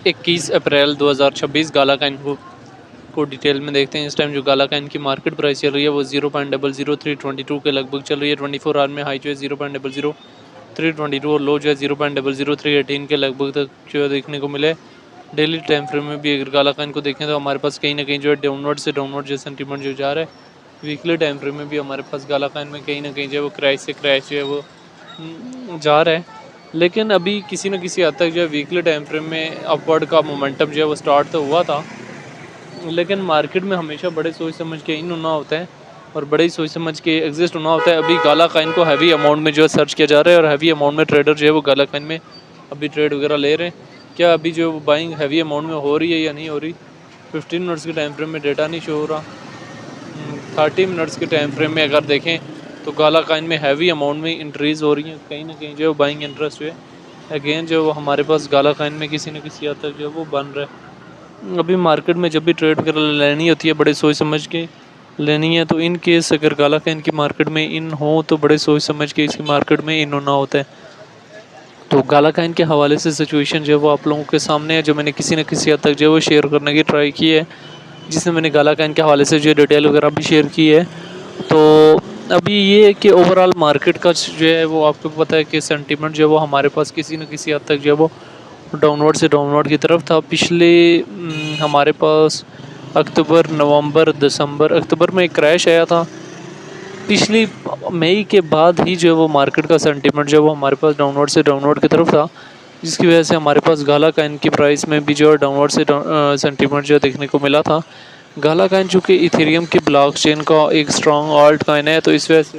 21 अप्रैल 2026 गाला Kine को detail में देखते हैं। इस टाइम जो गाला काइन की मार्केट प्राइस चल रही है वो 0.00322 के लगभग चल रही है। 24 आवर में हाई जो है 0.00322 और लो जो है 0.00318 के लगभग तक जो है देखने को मिले। डेली टाइम फ्रेम में भी अगर गाला काइन को देखें तो हमारे पास कहीं ना कहीं जो है डाउनवर्ड से डाउनवर्ड जो सेंटीमेंट जो जा रहा है। वीकली टाइम फ्रेम में भी हमारे पास गाला काइन में कहीं ना कहीं जो है वो क्रैश से क्रैश जो है वो जा रहा है। लेकिन अभी किसी न किसी हद तक जो है वीकली टाइम फ्रेम में अपवर्ड का मोमेंटम जो है वो स्टार्ट तो हुआ था, लेकिन मार्केट में हमेशा बड़े सोच समझ के इन होना होता है और बड़े ही सोच समझ के एग्जिस्ट होना होता है। अभी गाला काइन को हैवी अमाउंट में जो है सर्च किया जा रहा है और हैवी अमाउंट में ट्रेडर जो है वो गाला काइन में अभी ट्रेड वगैरह ले रहे हैं। क्या अभी जो बाइंग हैवी अमाउंट में हो रही है या नहीं हो रही, 15 मिनट्स के टाइम फ्रेम में डेटा नहीं शो हो रहा। 30 मिनट्स के टाइम फ्रेम में अगर देखें तो गाला काइन में हैवी अमाउंट में इंक्रीज़ हो रही है। कहीं ना कहीं जो है बाइंग इंटरेस्ट है अगेन जो वो हमारे पास गाला काइन में किसी न किसी हद तक जो है वो बन रहा है। अभी मार्केट में जब भी ट्रेड वगैरह लेनी होती है बड़े सोच समझ के लेनी है, तो इन केस अगर गाला काइन की मार्केट में इन हो तो बड़े सोच समझ के इसकी मार्केट में इन होना होता है। तो गाला काइन के हवाले से सिचुएशन जो है वो आप लोगों के सामने है, जो मैंने किसी न किसी हद तक जो है वो शेयर करने की ट्राई की है, जिसमें मैंने गाला काइन के हवाले से जो डिटेल वगैरह भी शेयर की है। तो अभी ये है कि ओवरऑल मार्केट का जो है वो आपको पता है कि सेंटीमेंट जो है वो हमारे पास किसी न किसी हद तक जो है वो डाउनवर्ड से डाउनवर्ड की तरफ था। पिछले हमारे पास अक्टूबर नवंबर दिसंबर अक्टूबर में एक क्रैश आया था। पिछली मई के बाद ही जो है वो मार्केट का सेंटीमेंट जो है वो हमारे पास डाउनवर्ड से डाउनवर्ड की तरफ था, जिसकी वजह से हमारे पास गाला काइन की प्राइस में भी जो है डाउनवर्ड से सेंटीमेंट जो देखने को मिला था। गाला काइन चूँकि इथेरियम की ब्लॉकचेन का एक स्ट्रॉन्ग ऑल्ट काइन है, तो इस वजह से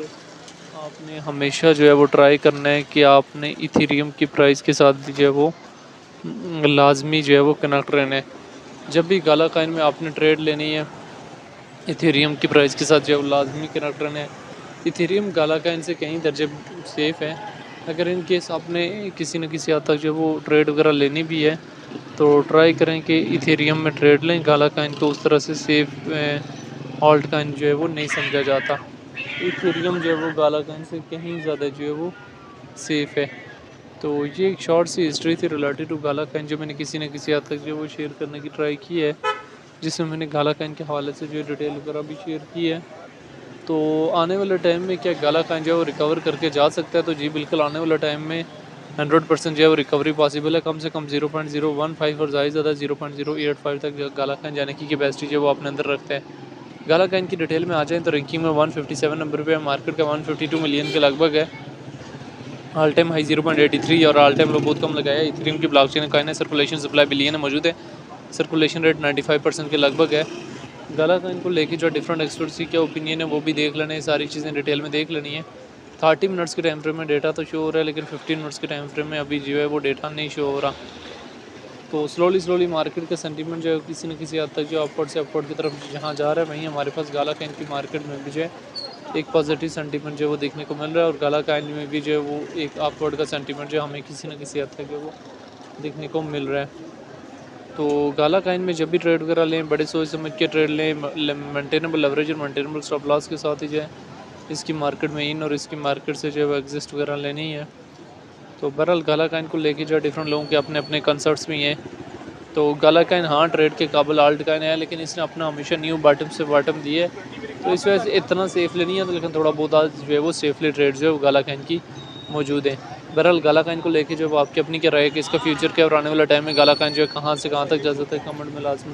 आपने हमेशा जो है वो ट्राई करना है कि आपने इथेरियम की प्राइस के साथ भी जो है वो लाजमी जो है वो कनेक्ट रहना है। जब भी गाला काइन में आपने ट्रेड लेनी है इथेरियम की प्राइस के साथ जो है लाजमी कनेक्ट रहना है। इथेरियम गाला काइन से कहीं दर्जे सेफ़ है। अगर इन केस आपने किसी न किसी हद तक जो वो ट्रेड वगैरह लेनी भी है तो ट्राई करें कि इथेरियम में ट्रेड लें। गाला काइन को उस तरह से सेफ ऑल्ट काइन जो है वो नहीं समझा जाता। इथेरियम जो है वो गाला काइन से कहीं ज़्यादा जो है वो सेफ़ है। तो ये एक शॉर्ट सी हिस्ट्री थी रिलेटेड टू गाला काइन, जो मैंने किसी न किसी हद तक जो वो शेयर करने की ट्राई की है, जिसमें मैंने गाला काइन के हवाले से जो डिटेल वगैरह भी शेयर की है। तो आने वाले टाइम में क्या गाला काइन जो है वो रिकवर करके जा सकता है? तो जी बिल्कुल, आने वाले टाइम में 100% जो है वो रिकवरी पॉसिबल है। कम से कम 0.015 और ज़्यादा 0.085 तक जो गाला काइन जाने की कैपेसिटी जो है वो अपने अंदर रखता है। गाला काइन की डिटेल में आ जाएँ तो रैंकिंग में 157 नंबर पे है। मार्केट का 152 मिलियन के लगभग है। ऑल टाइम हाई 0.83 और ऑल टाइम लो बहुत कम लगाया है। इथेरियम की ब्लॉकचेन काइन है। सर्कुलेशन सप्लाई बिलियन में मौजूद है। सर्कुलेशन रेट 95% के लगभग है। गाला काइन को लेके जो डिफरेंट एक्सपर्ट्स की क्या ओपिनियन है वो भी देख लेने, सारी चीज़ें डिटेल में देख लेनी है। 30 मिनट्स के टाइम फ्रेम में डेटा तो शो हो रहा है, लेकिन 15 मिनट्स के टाइम फ्रेम में अभी जो है वो डेटा नहीं शो हो रहा। तो स्लोली मार्केट का सेंटीमेंट जो है किसी न किसी हद तक जो अपवर्ड से अपवर्ड की तरफ जहाँ जा रहा है, वहीं हमारे पास गाला काइन की मार्केट में भी जो है एक पॉजिटिव सेंटीमेंट जो है वो देखने को मिल रहा है। और गाला काइन में भी जो है वो एक अपवर्ड का सेंटीमेंट जो हमें किसी न किसी हद तक जो वो देखने को मिल रहा है। तो गाला काइन में जब भी ट्रेड वगैरह लें बड़े सोच समझ के ट्रेड लें, मेंटेनेबल लेवरेज और मेंटेनेबल स्टॉप लॉस के साथ ही जो है इसकी मार्केट में इन और इसकी मार्केट से जो है वो एग्जिस्ट वगैरह लेनी है। तो बहरहाल गाला काइन को लेके जो है डिफरेंट लोगों के अपने अपने कंसर्ट्स भी हैं। तो गाला काइन हाँ ट्रेड के काबिल आल्ट काइन है, लेकिन इसने अपना हमेशा न्यू बॉटम से बॉटम दिया है, तो इस वजह से इतना सेफ लेनी है। तो लेकिन थोड़ा बहुत आज जो है वो सेफली ट्रेड जो है वो गाला काइन की मौजूद है। बहरहाल गाला काइन को लेके जो आपकी अपनी क्या राय है कि इसका फ्यूचर क्या और आने वाला टाइम में गाला काइन जो है कहाँ से कहाँ तक जा सकता है, कमेंट में लाजमी।